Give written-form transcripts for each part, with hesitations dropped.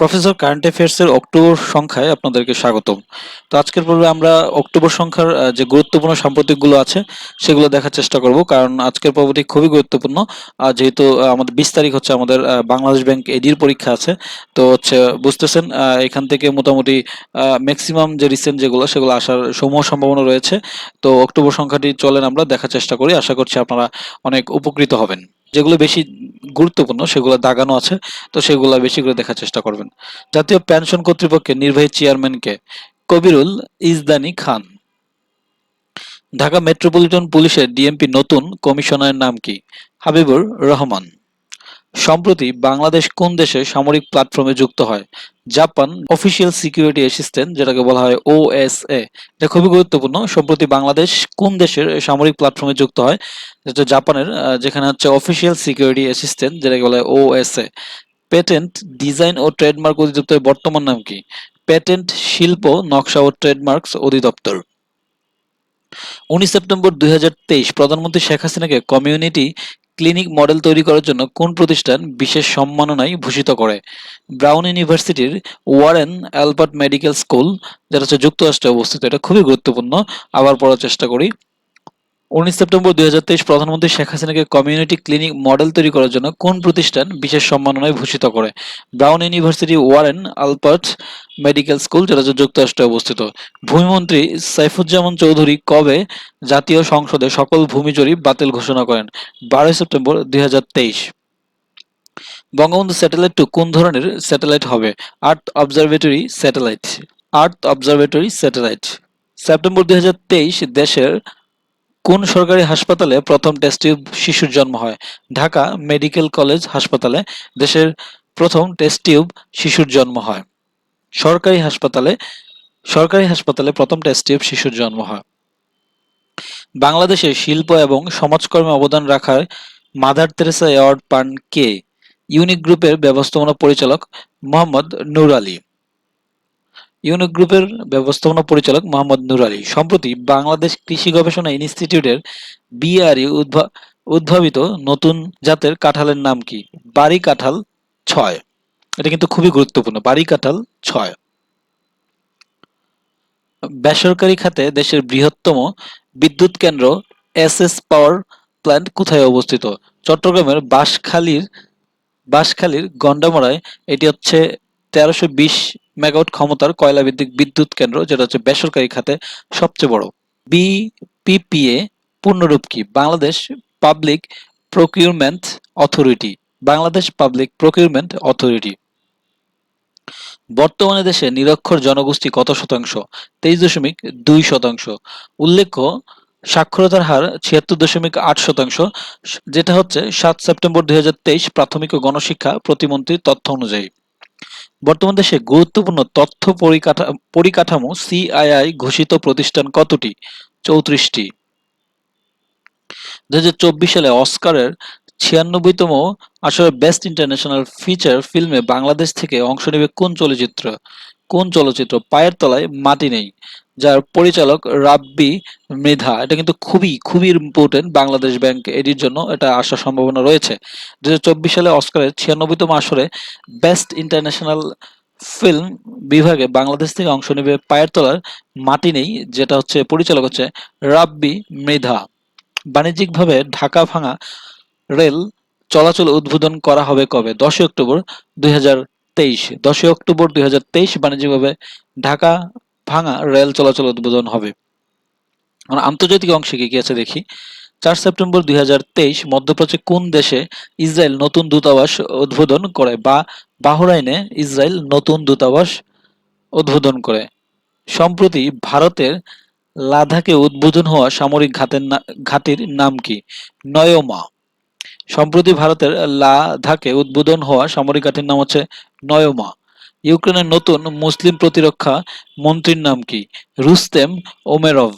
Professor current অ্যাফেয়ার্সের October সংখ্যায় আপনাদেরকে স্বাগতম। তো আজকের পর্বে আমরা অক্টোবর সংখ্যার যে গুরুত্বপূর্ণ সাম্প্রতিকগুলো আছে সেগুলো দেখার চেষ্টা করব, কারণ আজকের পর্বটি খুবই গুরুত্বপূর্ণ। যেহেতু আমাদের 20 তারিখ হচ্ছে আমাদের বাংলাদেশ ব্যাংক এডির পরীক্ষা আছে। তো হচ্ছে বুঝতেছেন, এখান থেকে মোটামুটি ম্যাক্সিমাম যে রিসেন্ট যেগুলো সেগুলো আসার সমূহ সম্ভাবনা রয়েছে। তো অক্টোবর সংখ্যাটি চলেন আমরা দেখার চেষ্টা করি, আশা করছি আপনারা অনেক উপকৃত হবেন। যেগুলো বেশি গুরুত্বপূর্ণ সেগুলো দাগানো আছে, তো সেগুলো বেশি করে দেখার চেষ্টা করবেন। জাতীয় পেনশন কর্তৃপক্ষের নির্বাহী চেয়ারম্যানকে? কবিরুল ইজদানী খান। ঢাকা মেট্রোপলিটন পুলিশের ডিএমপি নতুন কমিশনারের নাম কি? হাবিবুর রহমান। সম্প্রতি বাংলাদেশ কোন দেশের সামরিক প্ল্যাটফর্মে যুক্ত হয়? জাপান অফিসিয়াল সিকিউরিটি অ্যাসিস্ট্যান্ট, যেটাকে বলা হয় ওএসএ। এটা খুবই গুরুত্বপূর্ণ। সম্প্রতি বাংলাদেশ কোন দেশের সামরিক প্ল্যাটফর্মে যুক্ত হয়? যেটা জাপানের, যেখানে হচ্ছে অফিসিয়াল সিকিউরিটি অ্যাসিস্ট্যান্ট, যেটাকে বলা হয় ওএসএ। পেটেন্ট, ডিজাইন ও ট্রেডমার্ক অধিদপ্তরের বর্তমান নাম কি? পেটেন্ট, শিল্প, নকশা ও ট্রেডমার্কস অধিদপ্তর। 19 সেপ্টেম্বর 2023 প্রধানমন্ত্রী শেখ হাসিনাকে কমিউনিটি ক্লিনিক মডেল তৈরি করার জন্য কোন প্রতিষ্ঠান বিশেষ সম্মাননায় ভূষিত করে? ব্রাউন ইউনিভার্সিটির ওয়ারেন অ্যালবার্ট মেডিকেল স্কুল, যেটা হচ্ছে যুক্তরাষ্ট্রে অবস্থিত। এটা খুবই গুরুত্বপূর্ণ, আবার পড়ার চেষ্টা করি। 19 সেপ্টেম্বর 2023 প্রধানমন্ত্রী শেখ হাসিনাকে কমিউনিটি ক্লিনিক মডেল তৈরি করার জন্য কোন প্রতিষ্ঠান বিশেষ সম্মাননায় ভূষিত করে? Brown university Warren Albert medical school, যেটা যুক্তরাষ্ট্রে অবস্থিত। ভূমিমন্ত্রী সাইফুজ্জামান চৌধুরী কবে জাতীয় সংসদে সকল ভূমি জরিপ বাতিল ঘোষণা করেন? 12 সেপ্টেম্বর 2023। বঙ্গবন্ধু স্যাটেলাইট 2 কোন ধরনের স্যাটেলাইট হবে? আর্থ অবজারভেটরি স্যাটেলাইট। আর্থ অবজারভেটরি স্যাটেলাইট। সেপ্টেম্বর 2023 দেশের কোন সরকারি হাসপাতালে প্রথম টেস্ট টিউব শিশুর জন্ম হয়? ঢাকা মেডিকেল কলেজ হাসপাতালে দেশের প্রথম টেস্ট টিউব শিশুর জন্ম হয়। সরকারি হাসপাতালে প্রথম টেস্ট টিউব শিশুর জন্ম হয়। বাংলাদেশের শিল্প এবং সমাজকর্মে অবদান রাখার মাদার তেরেসা অ্যাওয়ার্ড পান কে? ইউনিক গ্রুপের ব্যবস্থাপনা পরিচালক মোহাম্মদ নূর আলী। ইউনিক গ্রুপের ব্যবস্থাপনা পরিচালক মোহাম্মদ নূর আলী। সম্প্রতি বাংলাদেশ কৃষি গবেষণা ইনস্টিটিউটের বিআরই উদ্ভাবিত নতুন জাতের কাঁঠালের নাম কি? বাড়ি কাঁঠাল 6। এটা কিন্তু খুবই গুরুত্বপূর্ণ, বাড়ি কাঁঠাল 6। বেসরকারি খাতে দেশের বৃহত্তম বিদ্যুৎ কেন্দ্র এসএস পাওয়ার প্ল্যান্ট কোথায় অবস্থিত? চট্টগ্রামের বাঁশখালীর গন্ডামারায়। এটি হচ্ছে 1320 মেগাওয়াট ক্ষমতার কয়লা ভিত্তিক বিদ্যুৎ কেন্দ্র, যেটা হচ্ছে বেসরকারি খাতে সবচেয়ে বড়। বিপিপিএ পূর্ণরূপ কি? Bangladesh public procurement authority. Bangladesh public procurement authority. বর্তমানে দেশে নিরক্ষর জনগোষ্ঠী কত শতাংশ? 23.2%। উল্লেখ্য, সাক্ষরতার হার 76.8%, যেটা হচ্ছে 7 সেপ্টেম্বর 2023 প্রাথমিক ও গণশিক্ষা প্রতিমন্ত্রীর তথ্য অনুযায়ী। বর্তমান দেশে গুরুত্বপূর্ণ তথ্য পরিকাঠামো সিআইআই ঘোষিত প্রতিষ্ঠান কতটি? 34টি। 2024 সালে অস্কারের 96তম আসরে বেস্ট ইন্টারন্যাশনাল ফিচার ফিল্মে বাংলাদেশ থেকে অংশ নেবে কোন চলচ্চিত্র? পায়ের তলায় মাটি নেই, যার পরিচালক রাব্বি মৃধা। এটা কিন্তু খুবই খুবই ইম্পর্টেন্ট বাংলাদেশ ব্যাংক এডির জন্য, এটা আসার সম্ভাবনা রয়েছে। 2024 সালে অস্কারের 96তম আসরে বেস্ট ইন্টারন্যাশনাল ফিল্ম বিভাগে বাংলাদেশ থেকে অংশ নেবে পায়ের তলার মাটি নেই, যেটা হচ্ছে পরিচালক হচ্ছে রাব্বি মৃধা। বাণিজ্যিকভাবে ঢাকা-ভাঙা রেল চলাচল উদ্বোধন করা হবে কবে? 10 অক্টোবর 2023। 10 অক্টোবর 2023 বাণিজ্যিকভাবে ঢাকা-ভাঙা রেল চলাচল উদ্বোধন হবে। আন্তর্জাতিক অংশে কি আছে দেখি। 4 সেপ্টেম্বর 2023 মধ্যপ্রাচ্যে কোন দেশে ইসরায়েল নতুন দূতাবাস উদ্বোধন করে? বাহরাইনে ইসরায়েল নতুন দূতাবাস উদ্বোধন করে। সম্প্রতি ভারতের লাদাখে উদ্বোধন হওয়া সামরিক ঘাঁটির নাম কি? নয়মা। সম্প্রতি ভারতের লাদাখে উদ্বোধন হওয়া সামরিক ঘাঁটির নাম হচ্ছে নয়মা। ইউক্রেনের নতুন মুসলিম প্রতিরক্ষা মন্ত্রীর নাম কি? Rustem Umerov.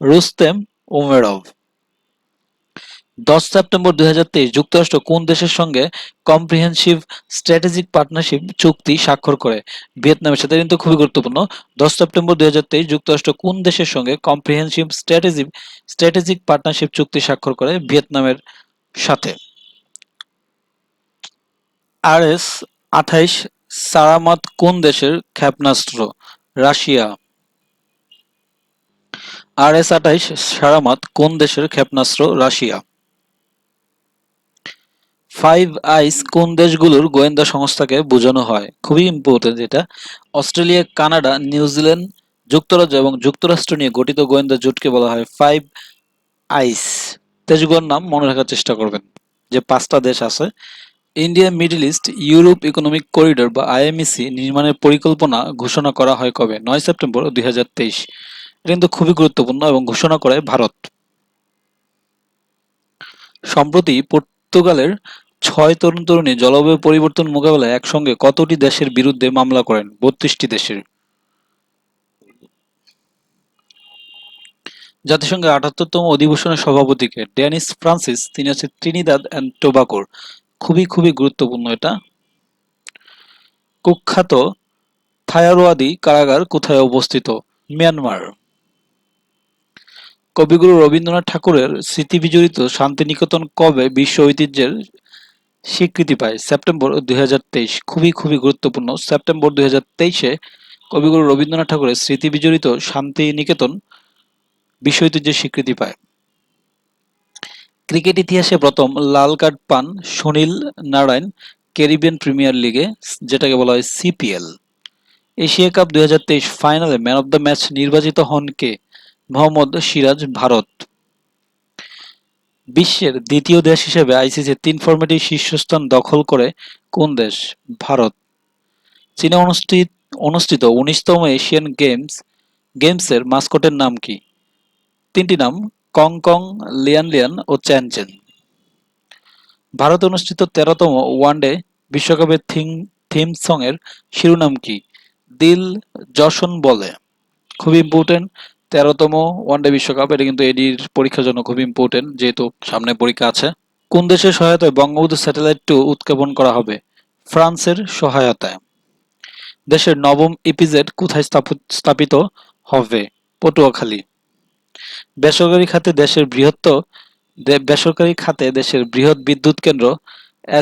Rustem Umerov. 10 September 2023 যুক্তরাষ্ট্র কোন দেশের সঙ্গে কম্প্রিহেনসিভ স্ট্র্যাটেজিক পার্টনারশিপ চুক্তি স্বাক্ষর করে? ভিয়েতনামের সাথে। কিন্তু খুবই গুরুত্বপূর্ণ। 10 সেপ্টেম্বর 2023 যুক্তরাষ্ট্র কোন দেশের সঙ্গে কম্প্রিহেনসিভ স্ট্র্যাটেজিক পার্টনারশিপ চুক্তি স্বাক্ষর করে? ভিয়েতনামের সাথে। RS 28 সারামাত কোন দেশের ক্ষেপণাস্ত্র? রাশিয়া। RS-28 সারামাত কোন দেশের ক্ষেপণাস্ত্র? রাশিয়া। ফাইভ আইস কোন দেশগুলোর গোয়েন্দা সংস্থাকে বোঝানো হয়? খুবই ইম্পর্টেন্ট এটা। অস্ট্রেলিয়া, কানাডা, নিউজিল্যান্ড, যুক্তরাজ্য এবং যুক্তরাষ্ট্র নিয়ে গঠিত গোয়েন্দা জোটকে বলা হয় ফাইভ আইস। দেশগুলোর নাম মনে রাখার চেষ্টা করবেন, যে 5টা দেশ আছে। India, middle east, Europe economic corridor বা IMEC নির্মাণের পরিকল্পনা ঘোষণা করা হয় কবে? 9 সেপ্টেম্বর 2023। এটা কিন্তু খুবই গুরুত্বপূর্ণ এবং ঘোষণা করে ভারত। সম্প্রতি পর্তুগালের 6 তরুণ-তরুণী জলবায়ু পরিবর্তন মোকাবেলায় একসঙ্গে কতটি দেশের বিরুদ্ধে মামলা করেন? 32টি দেশের। জাতিসংঘের 78তম অধিবেশনের সভাপতি কে? Dennis Francis. তিনি হচ্ছে ত্রিনিদাদ অ্যান্ড টোবাগোর। খুবই গুরুত্বপূর্ণ এটা। কুখ্যাত থাইরোয়াদি কারাগার কোথায় অবস্থিত? মিয়ানমার। কবিগুরু রবীন্দ্রনাথ ঠাকুরের স্মৃতিবিজড়িত শান্তিনিকেতন কবে বিশ্ব ঐতিহ্যের স্বীকৃতি পায়? সেপ্টেম্বর 2023। খুবই গুরুত্বপূর্ণ। সেপ্টেম্বর 2023-এ কবিগুরু রবীন্দ্রনাথ ঠাকুরের স্মৃতিবিজড়িত শান্তিনিকেতন বিশ্ব ঐতিহ্যের স্বীকৃতি পায়। ক্রিকেট ইতিহাসে প্রথম লাল কার্ড পান সুনীল নারায়ণ ক্যারিবিয়ান প্রিমিয়ার লিগে, যেটাকে বলা হয় CPL। এশিয়া কাপ 2023 ফাইনালে ম্যান অব দ্য ম্যাচ নির্বাচিত হন কে? মোহাম্মদ সিরাজ, ভারত। বিশ্বের দ্বিতীয় দেশ হিসেবে ICC 3 ফরম্যাটে শীর্ষস্থান দখল করে কোন দেশ? ভারত। চীনে অনুষ্ঠিত 19তম এশিয়ান গেমসের মাস্কটের নাম কি? 3টি নাম, কং কং, লিয়ান লিয়ান ও চ্যান চ্যান। ভারতে অনুষ্ঠিত 13তম ওয়ানডে বিশ্বকাপের থিম সং এর শিরোনাম কি? দিল জশন বলে। খুবই ইম্পর্টেন্ট। 13তম ওয়ানডে বিশ্বকাপ, এটা কিন্তু এডির পরীক্ষার জন্য খুবই ইম্পর্টেন্ট, যেহেতু সামনে পরীক্ষা আছে। কোন দেশের সহায়তায় বঙ্গবন্ধু স্যাটেলাইট 2 উৎক্ষেপণ করা হবে? ফ্রান্সের সহায়তায়। দেশের নবম ইপিজেড কোথায় স্থাপিত হবে? পটুয়াখালী। বেসরকারি খাতে দেশের বৃহৎ বিদ্যুৎ কেন্দ্র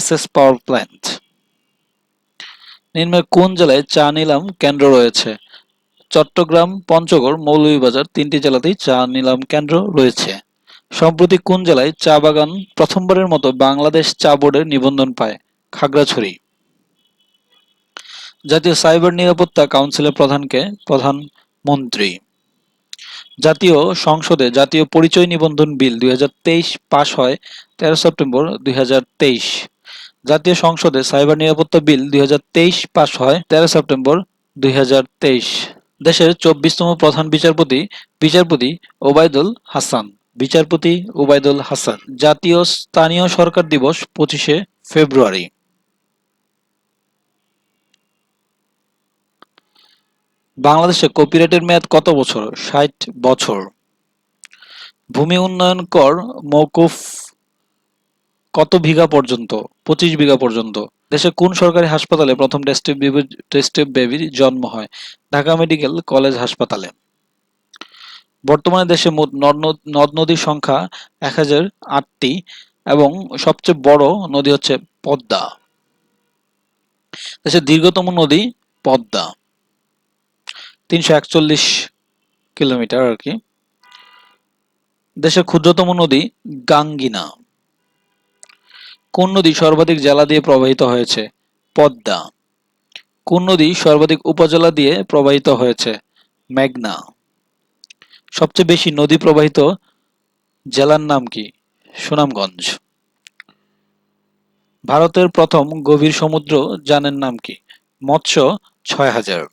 SS পাওয়ার প্ল্যান্ট। নিম্নের কোন জেলায় চা নিলাম কেন্দ্র রয়েছে? চট্টগ্রাম, পঞ্চগড়, মৌলভীবাজার 3টি জেলাতেই চা নিলাম কেন্দ্র রয়েছে। সম্প্রতি কোন জেলায় চা বাগান প্রথমবারের মতো বাংলাদেশ চা বোর্ডের নিবন্ধন পায়? খাগড়াছড়ি। জাতীয় সাইবার নিরাপত্তা কাউন্সিলের প্রধানকে? প্রধানমন্ত্রী। জাতীয় সংসদে জাতীয় পরিচয় নিবন্ধন বিল 2023 পাশ হয় 13 সেপ্টেম্বর 2023। জাতীয় সংসদে সাইবার নিরাপত্তা বিল 2023 পাশ হয় 13 সেপ্টেম্বর 2023। দেশের 24তম প্রধান বিচারপতি ওবায়দুল হাসান। বিচারপতি ওবায়দুল হাসান। জাতীয় স্থানীয় সরকার দিবস 25শে ফেব্রুয়ারি। বাংলাদেশে কপিরাইটের মেয়াদ কত বছর? 60 বছর। ভূমি উন্নয়ন কর মওকুফ কত বিঘা পর্যন্ত? 25 বিঘা পর্যন্ত। দেশে কোন সরকারি হাসপাতালে প্রথম টেস্টিভ বেবির জন্ম হয়? ঢাকা মেডিকেল কলেজ হাসপাতালে। বর্তমানে দেশে মোট নদ-নদীর সংখ্যা 1008টি এবং সবচেয়ে বড় নদী হচ্ছে পদ্মা। দেশের দীর্ঘতম নদী পদ্মা, 341 কিলোমিটার আর কি। দেশের ক্ষুদ্রতম নদী গাঙ্গিনা। কোন নদী সর্বাধিক জেলা দিয়ে প্রবাহিত হয়েছে? পদ্মা। কোন নদী সর্বাধিক উপজেলা দিয়ে প্রবাহিত হয়েছে? মেঘনা। সবচেয়ে বেশি নদী প্রবাহিত জেলার নাম কি? সুনামগঞ্জ। ভারতের প্রথম গভীর সমুদ্র যানের নাম কি? মৎস্য 6000।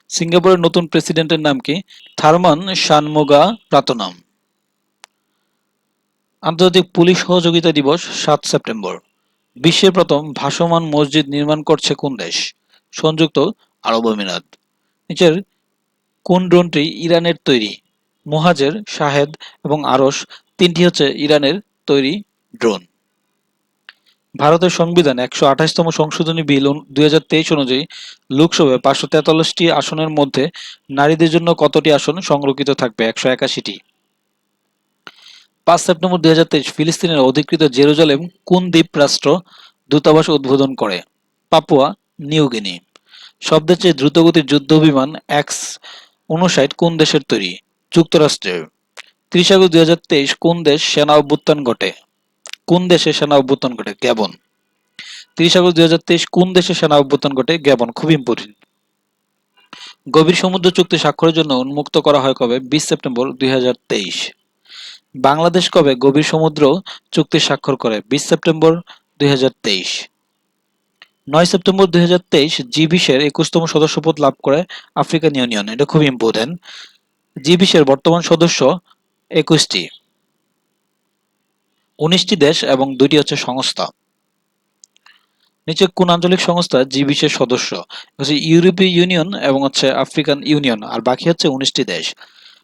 সিঙ্গাপুরের নতুন প্রেসিডেন্টের নাম কি? থার্মান শানমুগারাতনম। আন্তর্জাতিক পুলিশ সহযোগিতা দিবস 7 সেপ্টেম্বর। বিশ্বের প্রথম ভাসমান মসজিদ নির্মাণ করছে কোন দেশ? সংযুক্ত আরব আমিরাত। নিচের কোন ড্রোনটি ইরানের তৈরি? মোহাজের, শাহেদ এবং আরশ 3টি হচ্ছে ইরানের তৈরি ড্রোন। ভারতের সংবিধান 128তম সংশোধনী বিল 2023 অনুযায়ী লোকসভায় 543টি আসনের মধ্যে নারীদের জন্য কতটি আসন সংরক্ষিত থাকবে? 181টি। 5 সেপ্টেম্বর 2023 ফিলিস্তিনের অধিকৃত জেরুজালেম কোন দ্বীপ রাষ্ট্র দূতাবাস উদ্বোধন করে? Papua New Guinea. সবচেয়ে চেয়ে দ্রুতগতির যুদ্ধবিমান X-59 কোন দেশের তৈরি? যুক্তরাষ্ট্রের। ৩০ আগস্ট ২০২৩ কোন দেশ সেনা অভ্যুত্থান ঘটে? কোন দেশে সেনা অভ্যুত্থান ঘটে? গ্যাবন। ৩০ আগস্ট ২০২৩ কোন দেশে সেনা অভ্যুত্থান ঘটে? গ্যাবন। খুব ইম্পর্টেন্ট। গভীর সমুদ্র চুক্তি স্বাক্ষরের জন্য উন্মুক্ত করা হয় কবে? ২০ সেপ্টেম্বর ২০২৩। বাংলাদেশ কবে গভীর সমুদ্র চুক্তি স্বাক্ষর করে? ২০ সেপ্টেম্বর ২০২৩। ৯ সেপ্টেম্বর ২০২৩ জি20-এর ২১তম সদস্যপদ লাভ করে আফ্রিকান ইউনিয়ন। এটা খুব ইম্পর্টেন্ট। জি20-এর বর্তমান সদস্য ২১টি, ১৯টি দেশ এবং ২টি হচ্ছে সংস্থা। নিচে কোন আঞ্চলিক সংস্থা জি20-এর সদস্য? হচ্ছে ইউরোপীয় ইউনিয়ন এবং হচ্ছে আফ্রিকান ইউনিয়ন, আর বাকি হচ্ছে ১৯টি দেশ।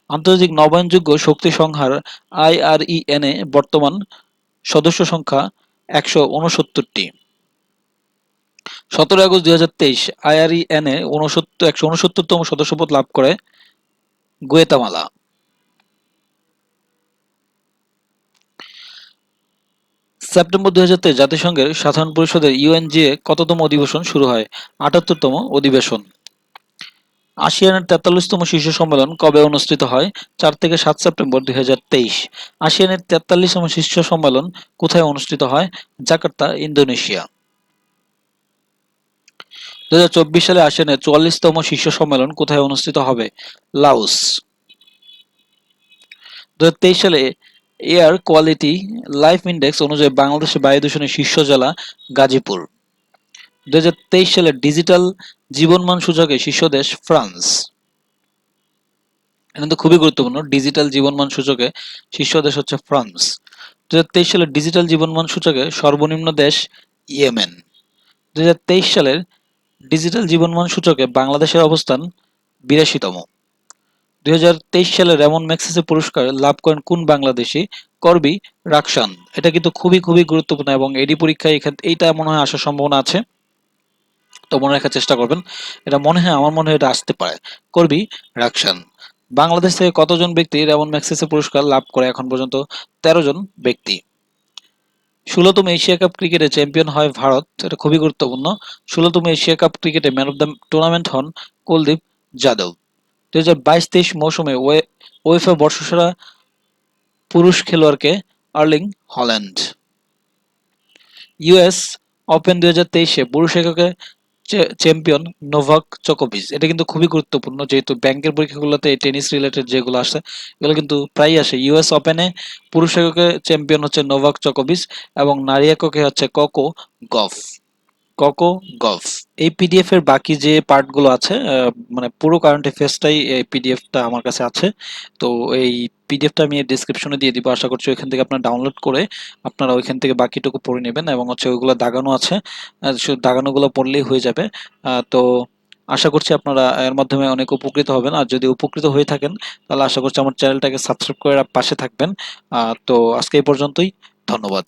আন্তর্জাতিক নবায়নযোগ্য শক্তি সংস্থার আইআরইএন-এ বর্তমান সদস্য সংখ্যা ১৬৯টি। ১৭ আগস্ট ২০২৩ আইআরইএন-এ ১৬৯তম সদস্যপদ লাভ করে গুয়েতামালা। সেপ্টেম্বর ২০২৩ জাতিসংঘের সাধারণ পরিষদের ইউএনজিএ কততম অধিবেশন শুরু হয়? ৭৮তম অধিবেশন। আসিয়ানের ৪৩তম শীর্ষ সম্মেলন কবে অনুষ্ঠিত হয়? ৪ থেকে ৭ সেপ্টেম্বর ২০২৩। আসিয়ানের ৪৩তম শীর্ষ সম্মেলন কোথায় অনুষ্ঠিত হয়? Jakarta, Indonesia. ২০২৪ সালে আসিয়ানের ৪৪তম শীর্ষ সম্মেলন কোথায় অনুষ্ঠিত হবে? লাওস। ২০২৩ সালে এয়ার কোয়ালিটি লাইফ ইন্ডেক্স অনুযায়ী বাংলাদেশের বায়ু দূষণের শীর্ষ জেলা গাজীপুর। ২০২৩ সালে ডিজিটাল জীবনমান সূচকে শীর্ষ দেশ ফ্রান্স। এটা কিন্তু খুবই গুরুত্বপূর্ণ। ডিজিটাল জীবনমান সূচকে শীর্ষ দেশ হচ্ছে ফ্রান্স। ২০২৩ সালের ডিজিটাল জীবনমান সূচকে সর্বনিম্ন দেশ ইয়েমেন। ২০২৩ সালের ডিজিটাল জীবনমান সূচকে বাংলাদেশের অবস্থান ৮২তম। ২০২৩ সালে রেমন ম্যাগসেসে পুরস্কার লাভ করেন কোন বাংলাদেশী? করবি রাকসান। এটা কিন্তু খুবই গুরুত্বপূর্ণ এবং এডি পরীক্ষায় এইটা মনে হয় আসার সম্ভাবনা আছে, তো মনে রাখার চেষ্টা করবেন। এটা আমার মনে হয় এটা আসতে পারে। করবি রাকসান। বাংলাদেশ থেকে কতজন ব্যক্তি রেমন ম্যাগসেসে পুরস্কার লাভ করে? এখন পর্যন্ত ১৩ জন ব্যক্তি। ১৬তম এশিয়া কাপ ক্রিকেটে চ্যাম্পিয়ন হয় ভারত। এটা খুবই গুরুত্বপূর্ণ। ১৬তম এশিয়া কাপ ক্রিকেটে ম্যান অব দ্য টুর্নামেন্ট হন কুলদীপ যাদব। ২০২২-২৩ মৌসুমে ওয়েফা বর্ষসেরা পুরুষ খেলোয়াড়কে? Erling Haaland. ইউএস ওপেন ২০২৩-এ পুরুষ এককে চ্যাম্পিয়ন নোভাক জোকোভিচ। এটা কিন্তু খুবই গুরুত্বপূর্ণ, যেহেতু ব্যাংকের পরীক্ষাগুলোতে এই টেনিস রিলেটেড যেগুলো আসে এগুলো কিন্তু প্রায়ই আসে। ইউএস ওপেনে পুরুষ এককে চ্যাম্পিয়ন হচ্ছে নোভাক জোকোভিচ এবং নারী এককে হচ্ছে গফ। কোকো গলফ। এই পিডিএফ এর বাকি যে পার্টগুলো আছে, মানে পুরো কারেন্ট অ্যাফেয়ার্সটাই এই পিডিএফটা আমার কাছে আছে। তো এই পিডিএফটা আমি ডেসক্রিপশনে দিয়ে দিব। আশা করছি ওইখান থেকে আপনারা ডাউনলোড করে আপনারা ওইখান থেকে বাকিটুকু পড়ে নেবেন এবং হচ্ছে ওইগুলো দাগানো আছে, শুধু দাগানোগুলো পড়লেই হয়ে যাবে। তো আশা করছি আপনারা এর মাধ্যমে অনেক উপকৃত হবেন। আর যদি উপকৃত হয়ে থাকেন তাহলে আশা করছি আমার চ্যানেলটাকে সাবস্ক্রাইব করে পাশে থাকবেন। তো আজকে এই পর্যন্তই। ধন্যবাদ।